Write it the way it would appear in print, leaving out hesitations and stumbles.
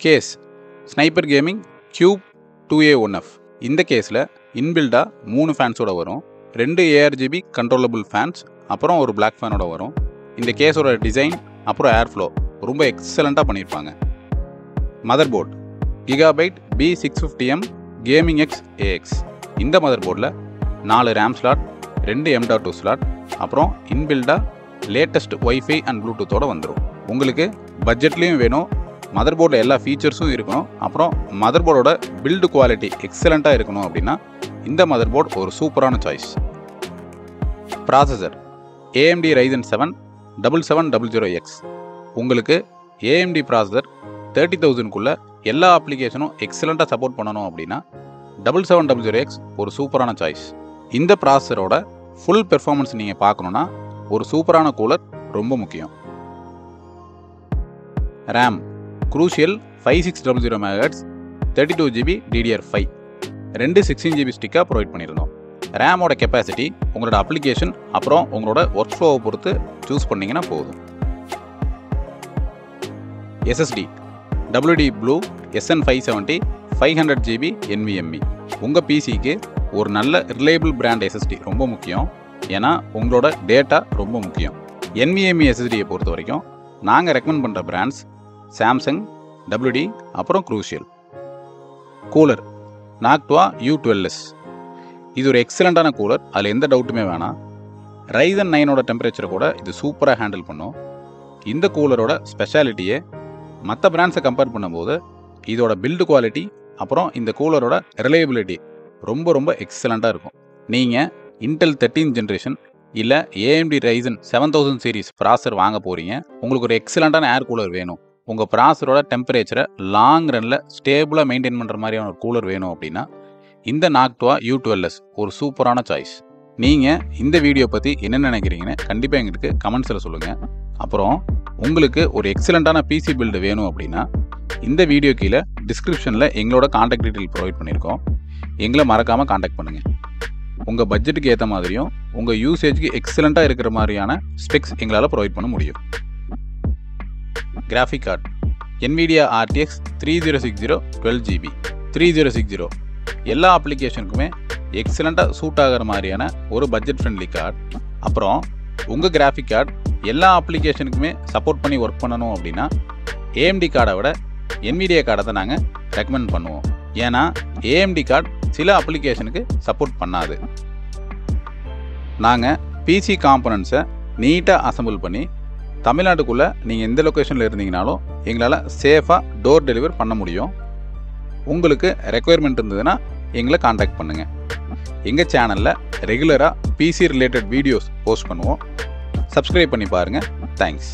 Case sniper gaming cube 2A1F. இந்த கேஸில் இன்பில்டாக 3 ஃபேன்ஸோட வரும், 2 ARGB கண்ட்ரோலபிள் ஃபேன்ஸ், அப்புறம் ஒரு பிளாக் ஃபேனோட வரும். இந்த கேஸோட டிசைன் அப்புறம் ஏர் ஃப்ளோ ரொம்ப எக்ஸலண்ட்டாக பண்ணியிருப்பாங்க. Motherboard GIGABYTE B650M gaming X AX. இந்த மதர்போர்டில் 4 RAM ஸ்லாட், 2 M.2 ஸ்லாட், அப்புறம் இன்பில்டாக லேட்டஸ்ட் வைஃபை அண்ட் ப்ளூடூத்தோடு வந்துடும். உங்களுக்கு பட்ஜெட்லேயும் வேணும், மதர்போர்டில் எல்லா ஃபீச்சர்ஸும் இருக்கணும், அப்புறம் மதர்போர்டோட பில்டு குவாலிட்டி எக்ஸலண்ட்டாக இருக்கணும் அப்படின்னா இந்த மதர்போர்ட் ஒரு சூப்பரான choice. Processor AMD RYZEN 7 7700X. உங்களுக்கு AMD ப்ராசஸர் 30,000க்குள்ளே எல்லா அப்ளிகேஷனும் எக்ஸலண்ட்டாக சப்போர்ட் பண்ணணும் அப்படின்னா 7700X ஒரு சூப்பரான சாய்ஸ். இந்த ப்ராசஸரோட ஃபுல் பெர்ஃபார்மன்ஸ் நீங்கள் பார்க்கணுன்னா ஒரு சூப்பரான கூலர் ரொம்ப முக்கியம். RAM Crucial 5600 MHz 32GB DDR5. 2 16GB ஸ்டிக்காக provide பண்ணியிருந்தோம். ரேமோட கெப்பாசிட்டி உங்களோட அப்ளிகேஷன் அப்புறம் உங்களோட ஒர்க் ஃப்ளோவை பொறுத்து சூஸ் பண்ணிங்கன்னா போதும். SSD WD Blue SN570 500GB NVMe. உங்கள் பிசிக்கு ஒரு நல்ல ரிலையபிள் பிராண்ட் SSD ரொம்ப முக்கியம், ஏன்னா உங்களோட டேட்டா ரொம்ப முக்கியம். NVMe SSDயை பொறுத்த வரைக்கும் நாங்கள் ரெக்கமெண்ட் பண்ணுற பிராண்ட்ஸ் சாம்சங், WD, அப்புறம் Crucial. Cooler Noctua U12S. இது ஒரு எக்ஸலண்ட்டான கூலர், அதில் எந்த டவுட்டுமே வேணாம். Ryzen 9ஓட டெம்பரேச்சரை கூட இது சூப்பராக ஹேண்டில் பண்ணும். இந்த கூலரோட ஸ்பெஷாலிட்டியே மற்ற பிராண்ட்ஸை கம்பேர் பண்ணும்போது இதோட பில்டு குவாலிட்டி அப்புறம் இந்த கூலரோட ரிலையபிலிட்டி ரொம்ப ரொம்ப எக்ஸலண்ட்டாக இருக்கும். நீங்கள் இன்டெல் 13th ஜென்ரேஷன் இல்லை AMD Ryzen 7000 சீரிஸ் ப்ராசஸர் வாங்க போகிறீங்க, உங்களுக்கு ஒரு எக்ஸலண்ட்டான ஏர் கூலர் வேணும், உங்கள் ப்ராசஸரோட டெம்பரேச்சரை லாங் ரனில் ஸ்டேபிளாக மெயின்டைன் பண்ணுற மாதிரியான ஒரு கூலர் வேணும் அப்படின்னா இந்த நாக்டுவா U12S ஒரு சூப்பரான சாய்ஸ். நீங்கள் இந்த வீடியோ பற்றி என்ன நினைக்கிறீங்கன்னு கண்டிப்பாக எங்களுக்கு கமெண்ட்ஸில் சொல்லுங்கள். அப்புறம் உங்களுக்கு ஒரு எக்ஸலண்ட்டான பிசி பில்டு வேணும் அப்படின்னா இந்த வீடியோ கீழே டிஸ்கிரிப்ஷனில் எங்களோட காண்டாக்ட் டீட்டெயில் ப்ரொவைட் பண்ணியிருக்கோம், எங்களை மறக்காமல் காண்டாக்ட் பண்ணுங்கள். உங்கள் பட்ஜெட்டுக்கு ஏற்ற மாதிரியும் உங்கள் யூசேஜுக்கு எக்ஸலண்ட்டாக இருக்கிற மாதிரியான ஸ்பெக்ஸ் எங்களால் ப்ரொவைட் பண்ண முடியும். Graphic card NVIDIA RTX 3060 12GB 3060 எல்லா அப்ளிகேஷனுக்குமே எக்ஸலண்ட்டாக சூட் ஆகிற மாதிரியான ஒரு பட்ஜெட் ஃப்ரெண்ட்லி கார்டு. அப்புறம் உங்கள் கிராஃபிக் கார்டு எல்லா அப்ளிகேஷனுக்குமே சப்போர்ட் பண்ணி ஒர்க் பண்ணணும் அப்படின்னா AMD கார்டை விட NVIDIA கார்டை தான் நாங்கள் ரெக்கமெண்ட் பண்ணுவோம், ஏன்னா AMD கார்டு சில அப்ளிகேஷனுக்கு சப்போர்ட் பண்ணாது. நாங்கள் பிசி காம்பனன்ட்ஸை நீட்டாக அசம்பிள் பண்ணி தமிழ்நாட்டுக்குள்ளே நீங்கள் எந்த லொக்கேஷனில் இருந்தீங்கனாலும் எங்களால் சேஃபாக டோர் டெலிவரி பண்ண முடியும். உங்களுக்கு ரெக்குயர்மெண்ட் இருந்ததுன்னா எங்களை காண்டாக்ட் பண்ணுங்கள். எங்கள் சேனலில் ரெகுலராக பிசி ரிலேட்டட் வீடியோஸ் போஸ்ட் பண்ணுவோம், சப்ஸ்கிரைப் பண்ணி பாருங்கள். தேங்க்ஸ்.